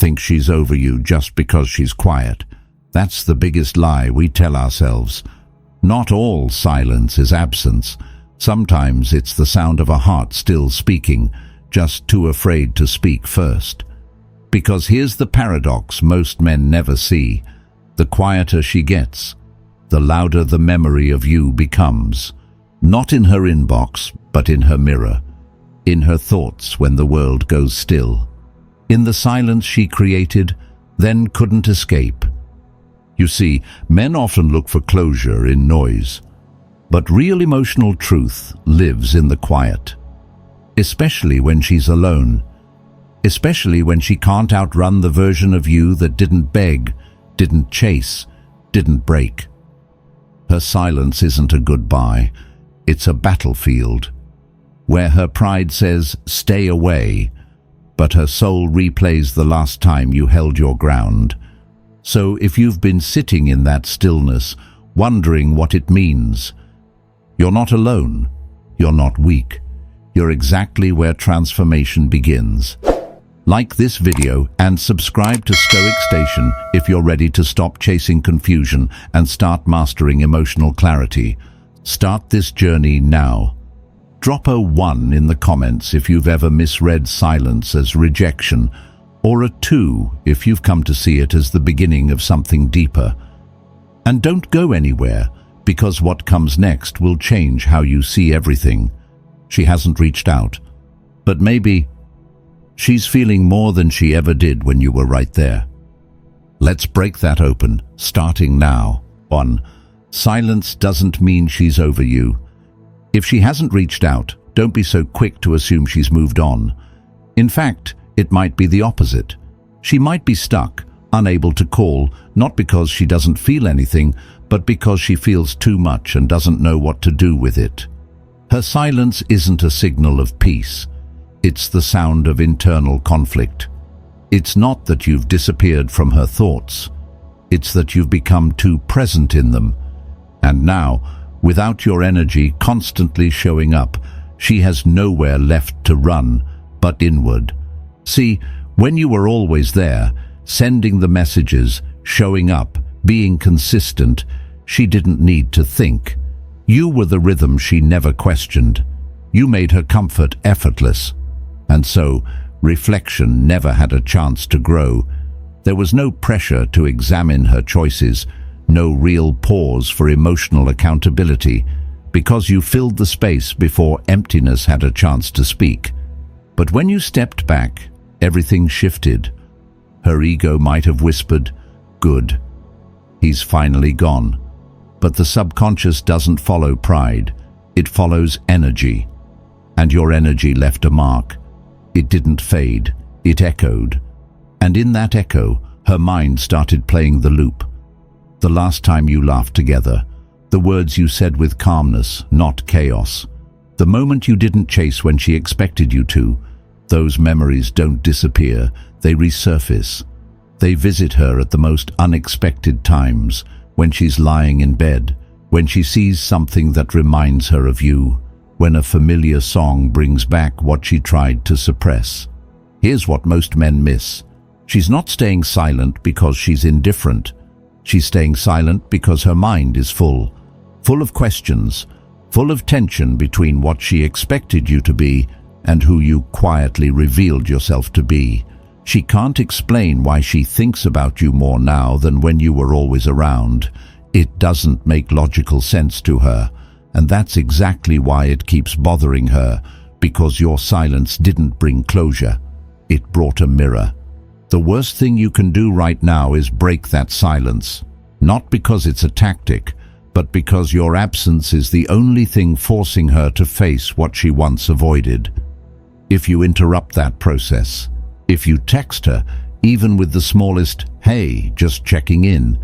think she's over you just because she's quiet. That's the biggest lie we tell ourselves. Not all silence is absence. Sometimes it's the sound of a heart still speaking, just too afraid to speak first. Because here's the paradox most men never see. The quieter she gets, the louder the memory of you becomes. Not in her inbox, but in her mirror. In her thoughts when the world goes still. In the silence she created, then couldn't escape. You see, men often look for closure in noise. But real emotional truth lives in the quiet. Especially when she's alone. Especially when she can't outrun the version of you that didn't beg, didn't chase, didn't break. Her silence isn't a goodbye. It's a battlefield, where her pride says, stay away, but her soul replays the last time you held your ground. So if you've been sitting in that stillness, wondering what it means, you're not alone, you're not weak, you're exactly where transformation begins. Like this video and subscribe to Stoic Station if you're ready to stop chasing confusion and start mastering emotional clarity. Start this journey now. Drop a 1 in the comments if you've ever misread silence as rejection, or a 2 if you've come to see it as the beginning of something deeper. And don't go anywhere, because what comes next will change how you see everything. She hasn't reached out, but maybe she's feeling more than she ever did when you were right there. Let's break that open, starting now. 1. Silence doesn't mean she's over you. If she hasn't reached out, don't be so quick to assume she's moved on. In fact, it might be the opposite. She might be stuck, unable to call, not because she doesn't feel anything, but because she feels too much and doesn't know what to do with it. Her silence isn't a signal of peace. It's the sound of internal conflict. It's not that you've disappeared from her thoughts. It's that you've become too present in them. And now, without your energy constantly showing up, she has nowhere left to run but inward. See, when you were always there, sending the messages, showing up, being consistent, she didn't need to think. You were the rhythm she never questioned. You made her comfort effortless. And so, reflection never had a chance to grow. There was no pressure to examine her choices, no real pause for emotional accountability, because you filled the space before emptiness had a chance to speak. But when you stepped back, everything shifted. Her ego might have whispered, "Good. He's finally gone." But the subconscious doesn't follow pride. It follows energy. And your energy left a mark. It didn't fade. It echoed. And in that echo, her mind started playing the loop. The last time you laughed together, the words you said with calmness, not chaos. The moment you didn't chase when she expected you to. Those memories don't disappear, they resurface. They visit her at the most unexpected times, when she's lying in bed, when she sees something that reminds her of you, when a familiar song brings back what she tried to suppress. Here's what most men miss. She's not staying silent because she's indifferent. She's staying silent because her mind is full of questions, full of tension between what she expected you to be and who you quietly revealed yourself to be. She can't explain why she thinks about you more now than when you were always around. It doesn't make logical sense to her, and that's exactly why it keeps bothering her, because your silence didn't bring closure. It brought a mirror. The worst thing you can do right now is break that silence, not because it's a tactic, but because your absence is the only thing forcing her to face what she once avoided. If you interrupt that process, if you text her, even with the smallest, "Hey, just checking in,"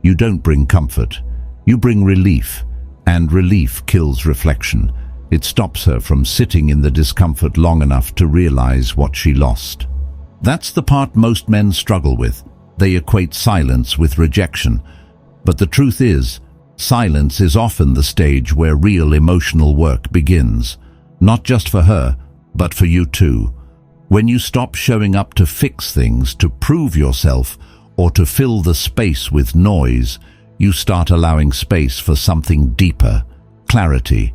you don't bring comfort. You bring relief, and relief kills reflection. It stops her from sitting in the discomfort long enough to realize what she lost. That's the part most men struggle with. They equate silence with rejection. But the truth is, silence is often the stage where real emotional work begins. Not just for her, but for you too. When you stop showing up to fix things, to prove yourself, or to fill the space with noise, you start allowing space for something deeper, clarity.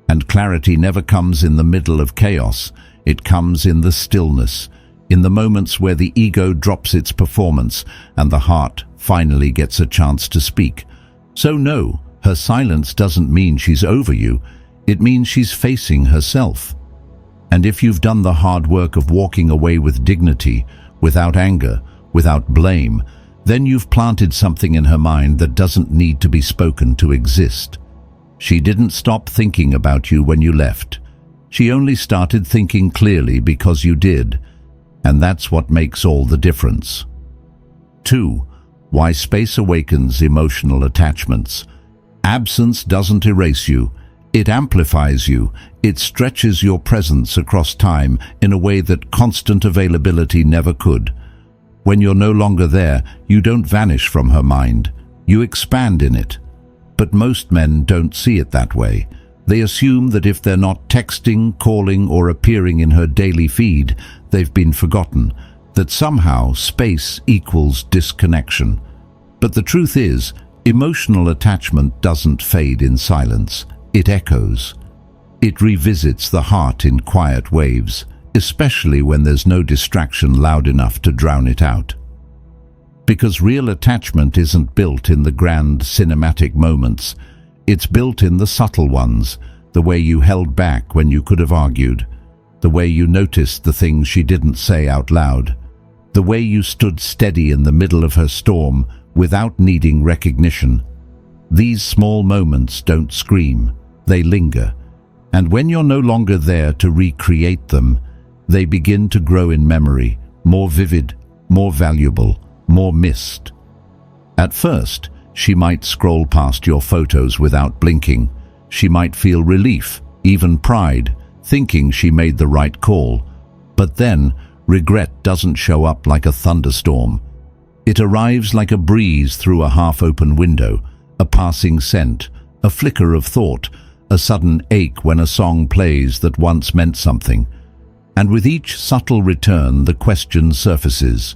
And clarity never comes in the middle of chaos. It comes in the stillness, in the moments where the ego drops its performance and the heart finally gets a chance to speak. So no, her silence doesn't mean she's over you. It means she's facing herself. And if you've done the hard work of walking away with dignity, without anger, without blame, then you've planted something in her mind that doesn't need to be spoken to exist. She didn't stop thinking about you when you left. She only started thinking clearly because you did. And that's what makes all the difference. 2. Why space awakens emotional attachments. Absence doesn't erase you. It amplifies you. It stretches your presence across time in a way that constant availability never could. When you're no longer there, you don't vanish from her mind. You expand in it. But most men don't see it that way. They assume that if they're not texting, calling, or appearing in her daily feed, they've been forgotten, that somehow space equals disconnection. But the truth is, emotional attachment doesn't fade in silence. It echoes. It revisits the heart in quiet waves, especially when there's no distraction loud enough to drown it out. Because real attachment isn't built in the grand cinematic moments. It's built in the subtle ones, the way you held back when you could have argued, the way you noticed the things she didn't say out loud, the way you stood steady in the middle of her storm without needing recognition. These small moments don't scream, they linger, and when you're no longer there to recreate them, they begin to grow in memory, more vivid, more valuable, more missed. At first, she might scroll past your photos without blinking. She might feel relief, even pride, thinking she made the right call. But then, regret doesn't show up like a thunderstorm. It arrives like a breeze through a half-open window, a passing scent, a flicker of thought, a sudden ache when a song plays that once meant something. And with each subtle return, the question surfaces,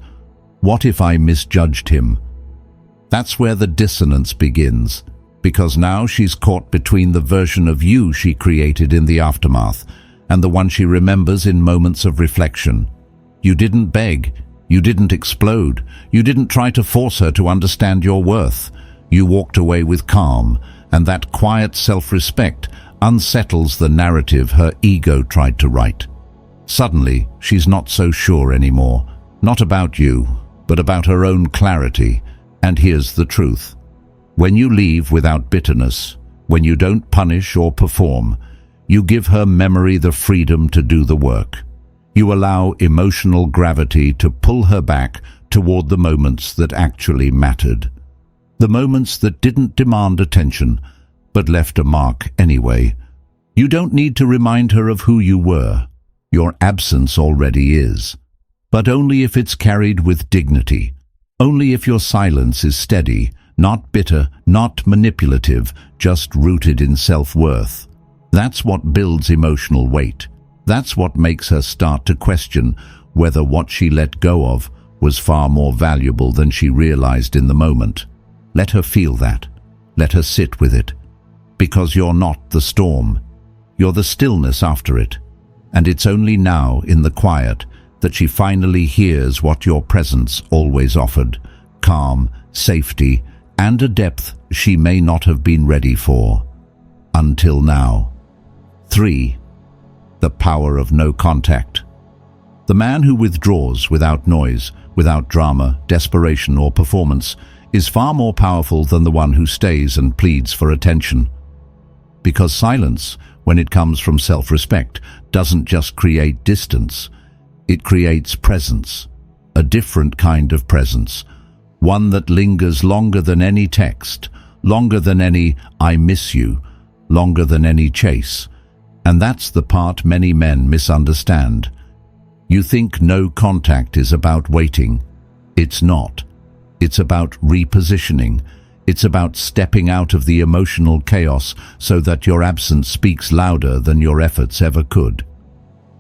what if I misjudged him? That's where the dissonance begins, because now she's caught between the version of you she created in the aftermath and the one she remembers in moments of reflection. You didn't beg, you didn't explode, you didn't try to force her to understand your worth. You walked away with calm, and that quiet self-respect unsettles the narrative her ego tried to write. Suddenly, she's not so sure anymore, not about you, but about her own clarity. And here's the truth. When you leave without bitterness, when you don't punish or perform, you give her memory the freedom to do the work. You allow emotional gravity to pull her back toward the moments that actually mattered. The moments that didn't demand attention, but left a mark anyway. You don't need to remind her of who you were. Your absence already is. But only if it's carried with dignity. Only if your silence is steady, not bitter, not manipulative, just rooted in self-worth. That's what builds emotional weight. That's what makes her start to question whether what she let go of was far more valuable than she realized in the moment. Let her feel that. Let her sit with it. Because you're not the storm. You're the stillness after it. And it's only now, in the quiet, that she finally hears what your presence always offered. Calm, safety, and a depth she may not have been ready for. Until now. 3. The power of no contact. The man who withdraws without noise, without drama, desperation, or performance is far more powerful than the one who stays and pleads for attention. Because silence, when it comes from self-respect, doesn't just create distance. It creates presence, a different kind of presence, one that lingers longer than any text, longer than any "I miss you," longer than any chase. And that's the part many men misunderstand. You think no contact is about waiting. It's not. It's about repositioning. It's about stepping out of the emotional chaos so that your absence speaks louder than your efforts ever could.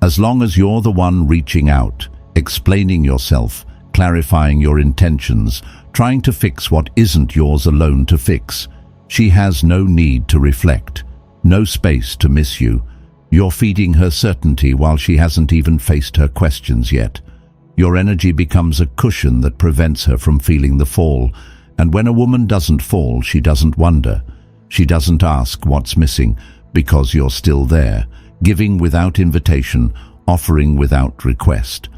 As long as you're the one reaching out, explaining yourself, clarifying your intentions, trying to fix what isn't yours alone to fix, she has no need to reflect, no space to miss you. You're feeding her certainty while she hasn't even faced her questions yet. Your energy becomes a cushion that prevents her from feeling the fall. And when a woman doesn't fall, she doesn't wonder. She doesn't ask what's missing, because you're still there, giving without invitation, offering without request.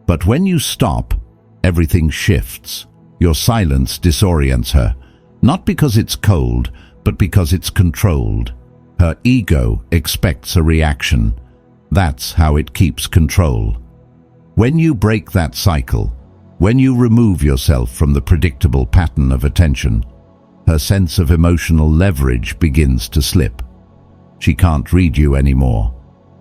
But when you stop, everything shifts. Your silence disorients her, not because it's cold, but because it's controlled. Her ego expects a reaction. That's how it keeps control. When you break that cycle, when you remove yourself from the predictable pattern of attention, her sense of emotional leverage begins to slip. She can't read you anymore.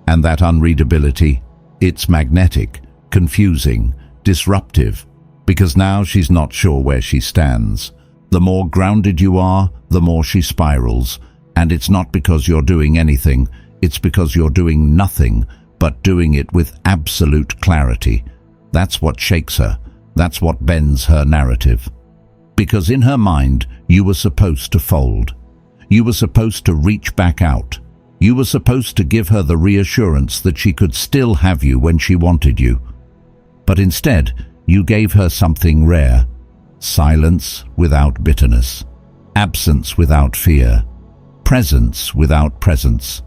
And that unreadability, it's magnetic, confusing, disruptive, because now she's not sure where she stands. The more grounded you are, the more she spirals. And it's not because you're doing anything, it's because you're doing nothing, but doing it with absolute clarity. That's what shakes her. That's what bends her narrative. Because in her mind, you were supposed to fold. You were supposed to reach back out. You were supposed to give her the reassurance that she could still have you when she wanted you. But instead, you gave her something rare. Silence without bitterness. Absence without fear. Presence without presence.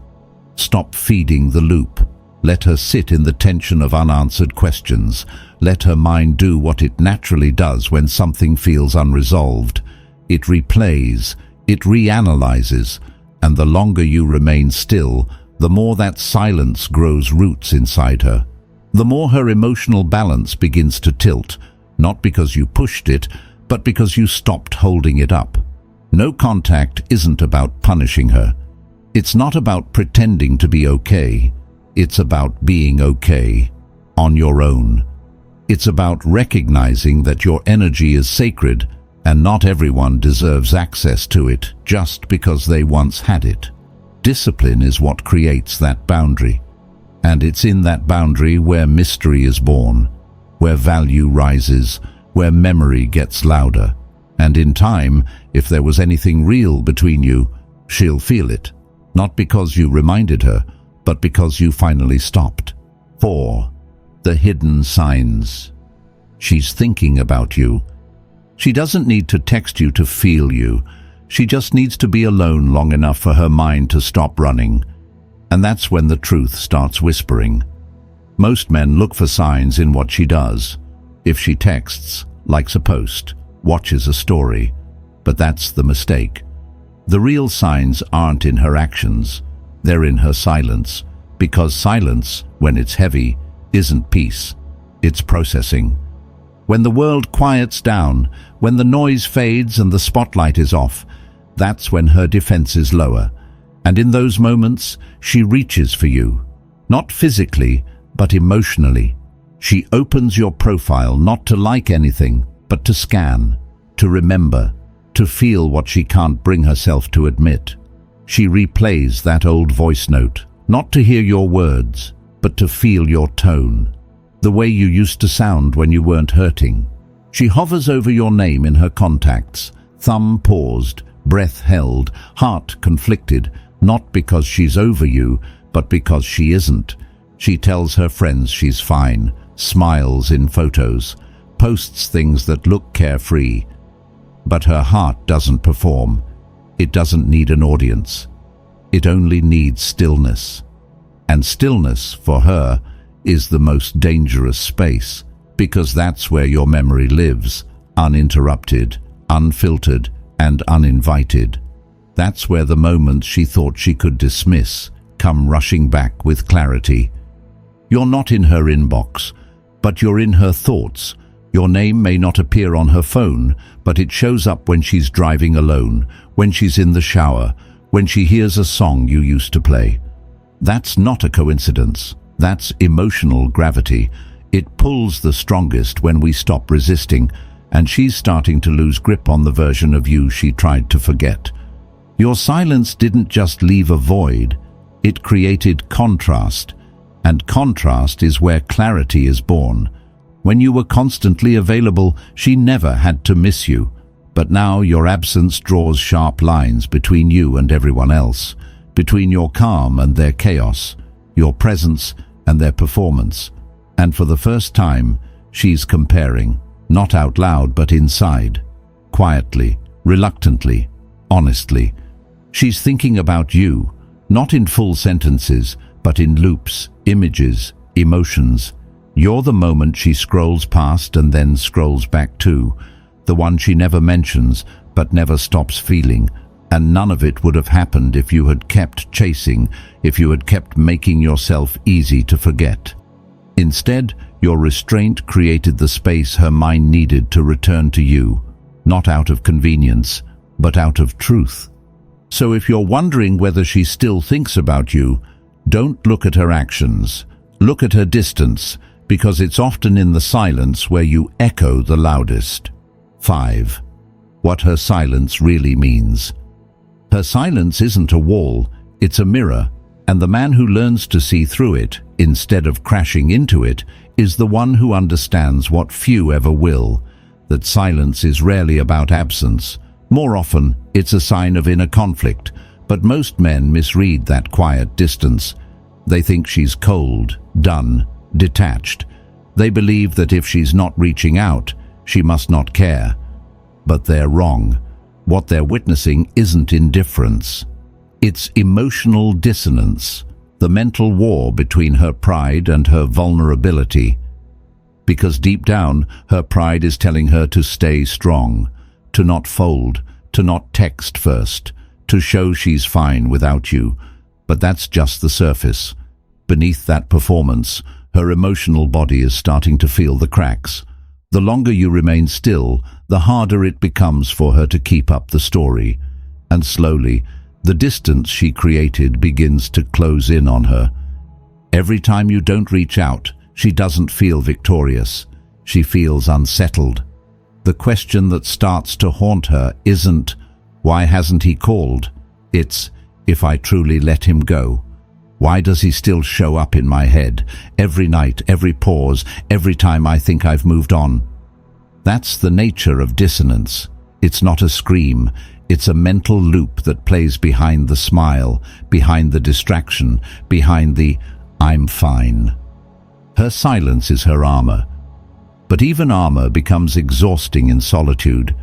Stop feeding the loop. Let her sit in the tension of unanswered questions. Let her mind do what it naturally does when something feels unresolved. It replays, it reanalyzes, and the longer you remain still, the more that silence grows roots inside her. The more her emotional balance begins to tilt, not because you pushed it, but because you stopped holding it up. No contact isn't about punishing her. It's not about pretending to be okay. It's about being okay, on your own. It's about recognizing that your energy is sacred and not everyone deserves access to it just because they once had it. Discipline is what creates that boundary. And it's in that boundary where mystery is born, where value rises, where memory gets louder. And in time, if there was anything real between you, she'll feel it. Not because you reminded her, but because you finally stopped. 4. The hidden signs. She's thinking about you. She doesn't need to text you to feel you. She just needs to be alone long enough for her mind to stop running. And that's when the truth starts whispering. Most men look for signs in what she does. If she texts, likes a post, watches a story. But that's the mistake. The real signs aren't in her actions. They're in her silence, because silence, when it's heavy, isn't peace. It's processing. When the world quiets down, when the noise fades and the spotlight is off, that's when her defenses lower. And in those moments, she reaches for you. Not physically, but emotionally. She opens your profile not to like anything, but to scan, to remember, to feel what she can't bring herself to admit. She replays that old voice note, not to hear your words, but to feel your tone, the way you used to sound when you weren't hurting. She hovers over your name in her contacts, thumb paused, breath held, heart conflicted, not because she's over you, but because she isn't. She tells her friends she's fine, smiles in photos, posts things that look carefree. But her heart doesn't perform. It doesn't need an audience. It only needs stillness. And stillness, for her, is the most dangerous space, because that's where your memory lives, uninterrupted, unfiltered, and uninvited. That's where the moments she thought she could dismiss come rushing back with clarity. You're not in her inbox, but you're in her thoughts. Your name may not appear on her phone, but it shows up when she's driving alone, when she's in the shower, when she hears a song you used to play. That's not a coincidence. That's emotional gravity. It pulls the strongest when we stop resisting, and she's starting to lose grip on the version of you she tried to forget. Your silence didn't just leave a void, it created contrast. And contrast is where clarity is born. When you were constantly available, she never had to miss you. But now your absence draws sharp lines between you and everyone else, between your calm and their chaos, your presence and their performance. And for the first time, she's comparing, not out loud but inside, quietly, reluctantly, honestly. She's thinking about you, not in full sentences, but in loops, images, emotions. You're the moment she scrolls past and then scrolls back to, the one she never mentions but never stops feeling. And none of it would have happened if you had kept chasing, if you had kept making yourself easy to forget. Instead, your restraint created the space her mind needed to return to you, not out of convenience, but out of truth. So if you're wondering whether she still thinks about you, don't look at her actions. Look at her distance, because it's often in the silence where you echo the loudest. 5. What her silence really means. Her silence isn't a wall, it's a mirror, and the man who learns to see through it, instead of crashing into it, is the one who understands what few ever will, that silence is rarely about absence. More often, it's a sign of inner conflict, but most men misread that quiet distance. They think she's cold, done, detached. They believe that if she's not reaching out, she must not care. But they're wrong. What they're witnessing isn't indifference. It's emotional dissonance, the mental war between her pride and her vulnerability. Because deep down, her pride is telling her to stay strong, to not fold, to not text first, to show she's fine without you. But that's just the surface. Beneath that performance, her emotional body is starting to feel the cracks. The longer you remain still, the harder it becomes for her to keep up the story. And slowly, the distance she created begins to close in on her. Every time you don't reach out, she doesn't feel victorious. She feels unsettled. The question that starts to haunt her isn't, "Why hasn't he called?" It's, "If I truly let him go, why does he still show up in my head, every night, every pause, every time I think I've moved on?" That's the nature of dissonance. It's not a scream, it's a mental loop that plays behind the smile, behind the distraction, behind the "I'm fine." Her silence is her armor. But even armor becomes exhausting in solitude.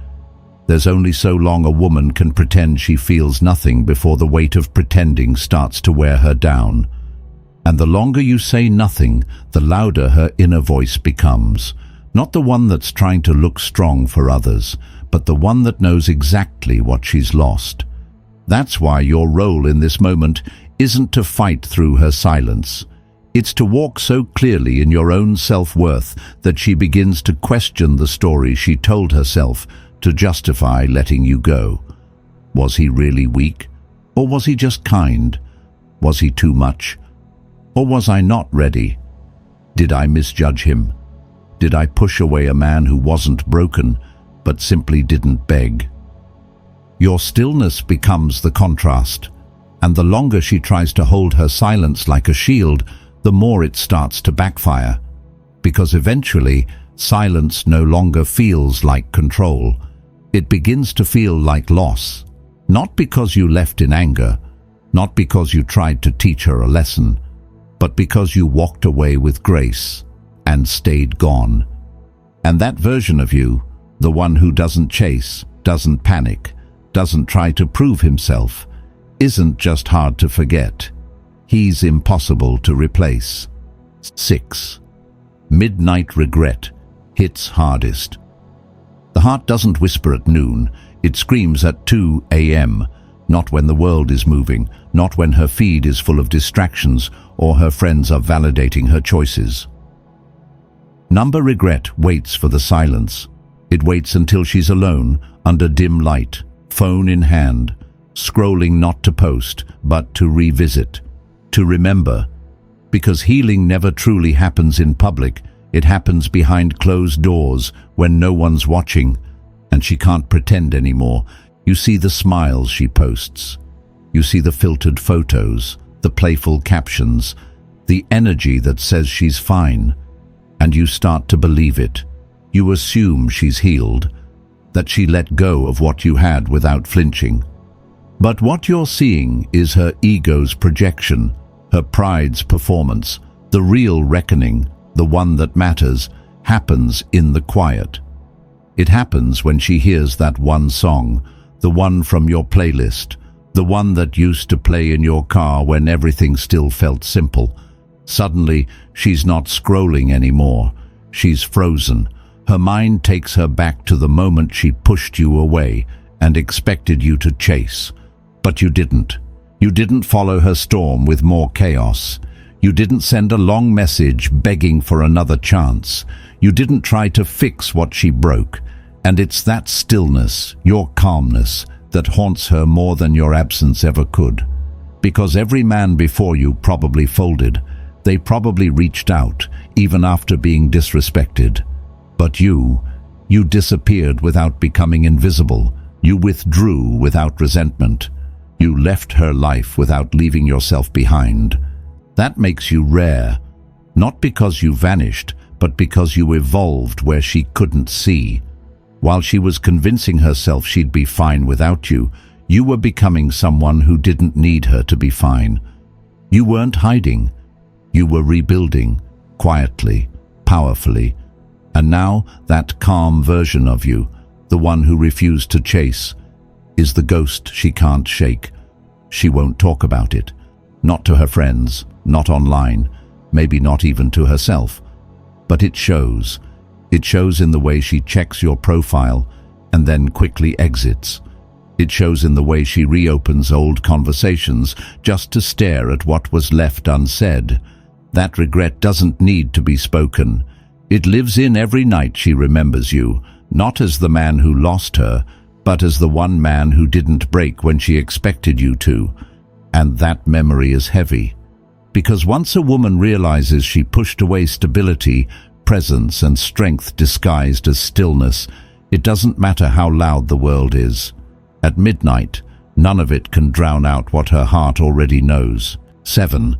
There's only so long a woman can pretend she feels nothing before the weight of pretending starts to wear her down. And the longer you say nothing, the louder her inner voice becomes. Not the one that's trying to look strong for others, but the one that knows exactly what she's lost. That's why your role in this moment isn't to fight through her silence. It's to walk so clearly in your own self-worth that she begins to question the story she told herself to justify letting you go. Was he really weak? Or was he just kind? Was he too much? Or was I not ready? Did I misjudge him? Did I push away a man who wasn't broken, but simply didn't beg? Your stillness becomes the contrast, and the longer she tries to hold her silence like a shield, the more it starts to backfire. Because eventually, silence no longer feels like control. It begins to feel like loss. Not because you left in anger, not because you tried to teach her a lesson, but because you walked away with grace and stayed gone. And that version of you, the one who doesn't chase, doesn't panic, doesn't try to prove himself, isn't just hard to forget. He's impossible to replace. 6. Midnight regret hits hardest. The heart doesn't whisper at noon, it screams at 2 a.m., not when the world is moving, not when her feed is full of distractions or her friends are validating her choices. Number regret waits for the silence. It waits until she's alone, under dim light, phone in hand, scrolling not to post, but to revisit, to remember. Because healing never truly happens in public, it happens behind closed doors when no one's watching, and she can't pretend anymore. You see the smiles she posts. You see the filtered photos, the playful captions, the energy that says she's fine, and you start to believe it. You assume she's healed, that she let go of what you had without flinching. But what you're seeing is her ego's projection, her pride's performance. The real reckoning, the one that matters, happens in the quiet. It happens when she hears that one song, the one from your playlist, the one that used to play in your car when everything still felt simple. Suddenly, she's not scrolling anymore. She's frozen. Her mind takes her back to the moment she pushed you away and expected you to chase. But you didn't. You didn't follow her storm with more chaos. You didn't send a long message begging for another chance. You didn't try to fix what she broke. And it's that stillness, your calmness, that haunts her more than your absence ever could. Because every man before you probably folded. They probably reached out, even after being disrespected. But you disappeared without becoming invisible. You withdrew without resentment. You left her life without leaving yourself behind. That makes you rare, not because you vanished, but because you evolved where she couldn't see. While she was convincing herself she'd be fine without you, you were becoming someone who didn't need her to be fine. You weren't hiding. You were rebuilding, quietly, powerfully. And now that calm version of you, the one who refused to chase, is the ghost she can't shake. She won't talk about it. Not to her friends, not online, maybe not even to herself. But it shows. It shows in the way she checks your profile and then quickly exits. It shows in the way she reopens old conversations just to stare at what was left unsaid. That regret doesn't need to be spoken. It lives in every night she remembers you, not as the man who lost her, but as the one man who didn't break when she expected you to. And that memory is heavy. Because once a woman realizes she pushed away stability, presence and strength disguised as stillness, it doesn't matter how loud the world is. At midnight, none of it can drown out what her heart already knows. 7.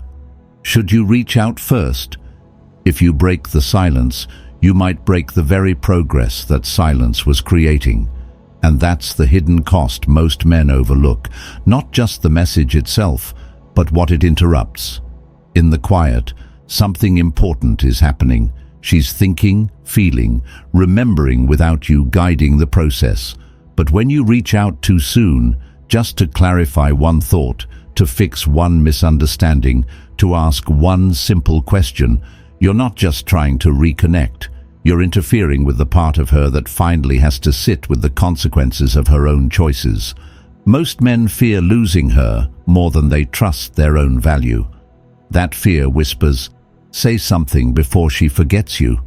Should you reach out first? If you break the silence, you might break the very progress that silence was creating. And that's the hidden cost most men overlook, not just the message itself, but what it interrupts. In the quiet, something important is happening. She's thinking, feeling, remembering without you guiding the process. But when you reach out too soon, just to clarify one thought, to fix one misunderstanding, to ask one simple question, you're not just trying to reconnect. You're interfering with the part of her that finally has to sit with the consequences of her own choices. Most men fear losing her more than they trust their own value. That fear whispers, "Say something before she forgets you."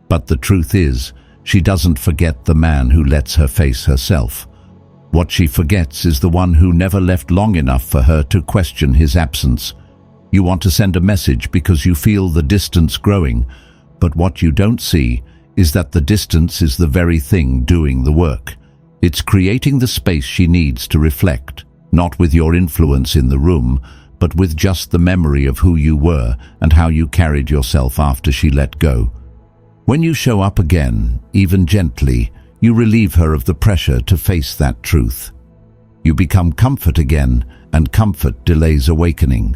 But the truth is, she doesn't forget the man who lets her face herself. What she forgets is the one who never left long enough for her to question his absence. You want to send a message because you feel the distance growing, but what you don't see is that the distance is the very thing doing the work. It's creating the space she needs to reflect, not with your influence in the room, but with just the memory of who you were and how you carried yourself after she let go. When you show up again, even gently, you relieve her of the pressure to face that truth. You become comfort again, and comfort delays awakening.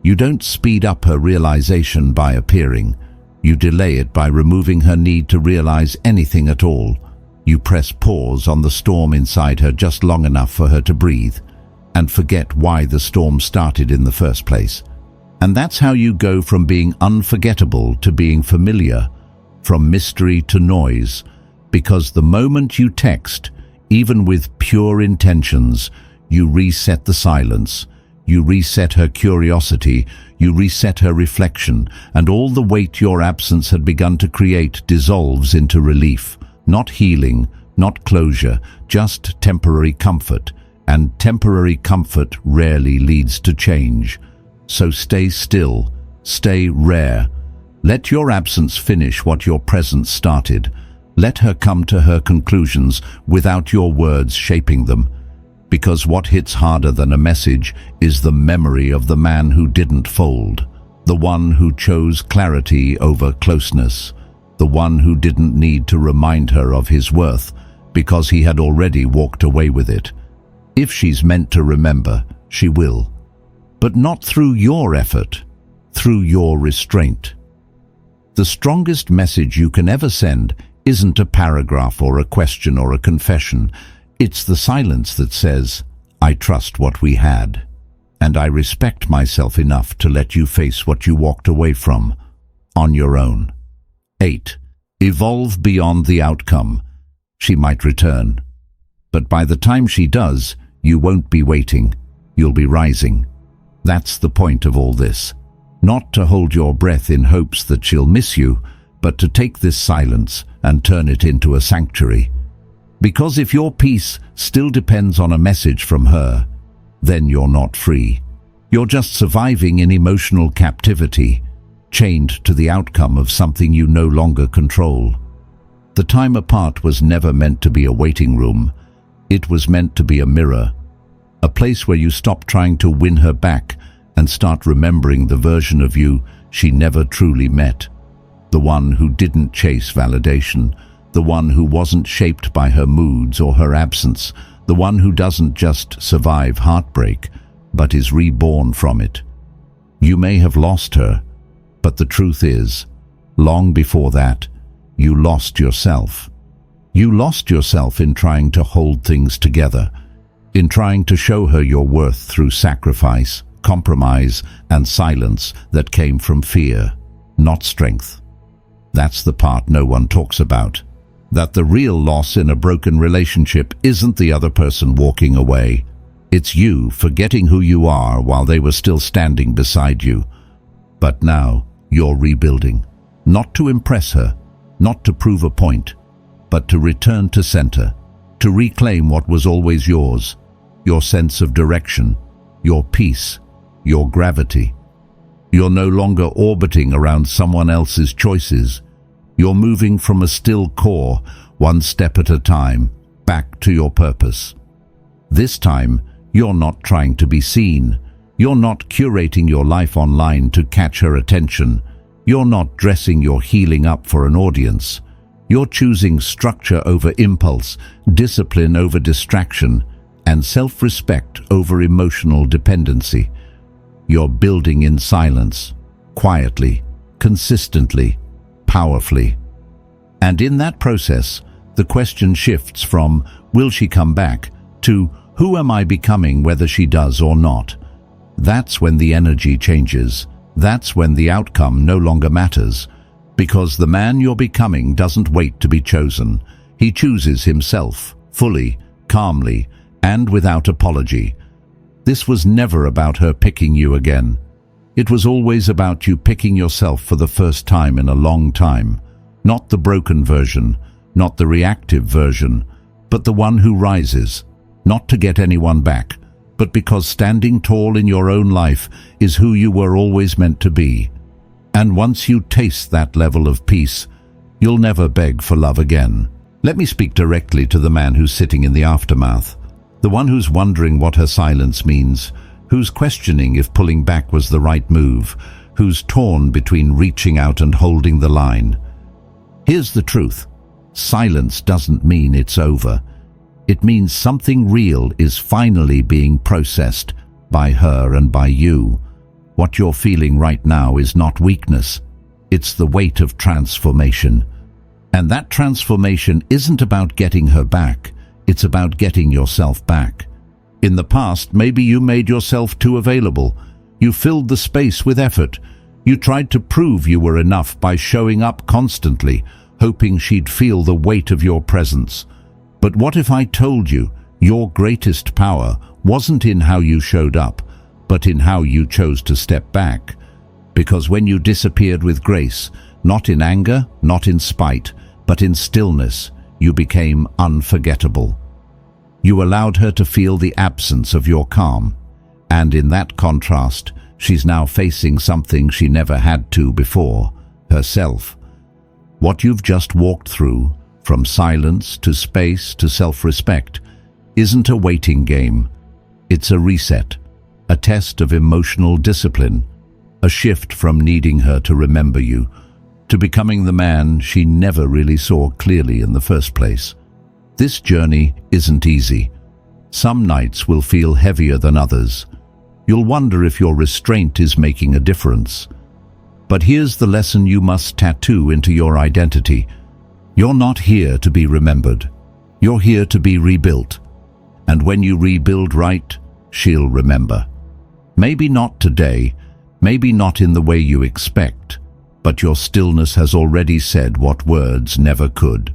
You don't speed up her realization by appearing. You delay it by removing her need to realize anything at all. You press pause on the storm inside her just long enough for her to breathe and forget why the storm started in the first place. And that's how you go from being unforgettable to being familiar, from mystery to noise, because the moment you text, even with pure intentions, you reset the silence, you reset her curiosity, you reset her reflection, and all the weight your absence had begun to create dissolves into relief. Not healing, not closure, just temporary comfort. And temporary comfort rarely leads to change. So stay still, stay rare. Let your absence finish what your presence started. Let her come to her conclusions without your words shaping them. Because what hits harder than a message is the memory of the man who didn't fold. the one who chose clarity over closeness, the one who didn't need to remind her of his worth because he had already walked away with it. If she's meant to remember, she will. But not through your effort, through your restraint. The strongest message you can ever send isn't a paragraph or a question or a confession. It's the silence that says, I trust what we had, and I respect myself enough to let you face what you walked away from, on your own. 8. Evolve beyond the outcome. She might return. But by the time she does, you won't be waiting. You'll be rising. That's the point of all this. Not to hold your breath in hopes that she'll miss you, but to take this silence and turn it into a sanctuary. Because if your peace still depends on a message from her, then you're not free. You're just surviving in emotional captivity, chained to the outcome of something you no longer control. The time apart was never meant to be a waiting room. It was meant to be a mirror, a place where you stop trying to win her back and start remembering the version of you she never truly met. The one who didn't chase validation, the one who wasn't shaped by her moods or her absence, the one who doesn't just survive heartbreak, but is reborn from it. You may have lost her, but the truth is, long before that, you lost yourself. You lost yourself in trying to hold things together, in trying to show her your worth through sacrifice, compromise, and silence that came from fear, not strength. That's the part no one talks about. That the real loss in a broken relationship isn't the other person walking away. It's you forgetting who you are while they were still standing beside you. But now you're rebuilding, not to impress her, not to prove a point, but to return to center, to reclaim what was always yours, your sense of direction, your peace, your gravity. You're no longer orbiting around someone else's choices. You're moving from a still core, one step at a time, back to your purpose. This time, you're not trying to be seen. You're not curating your life online to catch her attention. You're not dressing your healing up for an audience. You're choosing structure over impulse, discipline over distraction, and self-respect over emotional dependency. You're building in silence, quietly, consistently, powerfully. And in that process, the question shifts from, will she come back, to, who am I becoming whether she does or not? That's when the energy changes. That's when the outcome no longer matters. Because the man you're becoming doesn't wait to be chosen. He chooses himself, fully, calmly, and without apology. This was never about her picking you again. It was always about you picking yourself for the first time in a long time. Not the broken version, not the reactive version, but the one who rises, not to get anyone back, but because standing tall in your own life is who you were always meant to be. And once you taste that level of peace, you'll never beg for love again. Let me speak directly to the man who's sitting in the aftermath, the one who's wondering what her silence means, who's questioning if pulling back was the right move, who's torn between reaching out and holding the line. Here's the truth. Silence doesn't mean it's over. It means something real is finally being processed by her and by you. What you're feeling right now is not weakness. It's the weight of transformation. And that transformation isn't about getting her back. It's about getting yourself back. In the past, maybe you made yourself too available. You filled the space with effort. You tried to prove you were enough by showing up constantly, hoping she'd feel the weight of your presence. But what if I told you your greatest power wasn't in how you showed up, but in how you chose to step back? Because when you disappeared with grace, not in anger, not in spite, but in stillness, you became unforgettable. You allowed her to feel the absence of your calm. And in that contrast, she's now facing something she never had to before, herself. What you've just walked through, from silence to space to self-respect, isn't a waiting game. It's a reset, a test of emotional discipline. A shift from needing her to remember you, to becoming the man she never really saw clearly in the first place. This journey isn't easy. Some nights will feel heavier than others. You'll wonder if your restraint is making a difference. But here's the lesson you must tattoo into your identity. You're not here to be remembered. You're here to be rebuilt. And when you rebuild right, she'll remember. Maybe not today, maybe not in the way you expect, but your stillness has already said what words never could.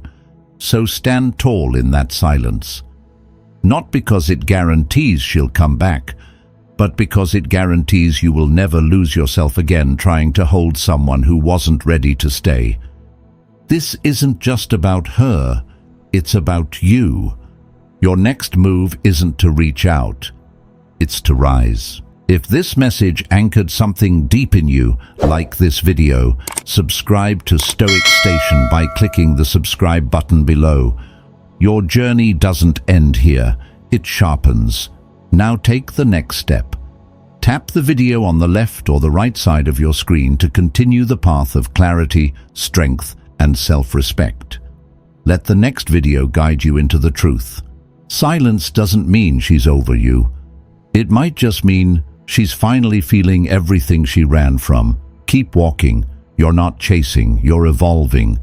So stand tall in that silence. Not because it guarantees she'll come back, but because it guarantees you will never lose yourself again trying to hold someone who wasn't ready to stay. This isn't just about her, it's about you. Your next move isn't to reach out, it's to rise. If this message anchored something deep in you, like this video, subscribe to Stoic Station by clicking the subscribe button below. Your journey doesn't end here, it sharpens. Now take the next step. Tap the video on the left or the right side of your screen to continue the path of clarity, strength, and self-respect. Let the next video guide you into the truth. Silence doesn't mean she's over you. It might just mean she's finally feeling everything she ran from. Keep walking. You're not chasing, you're evolving.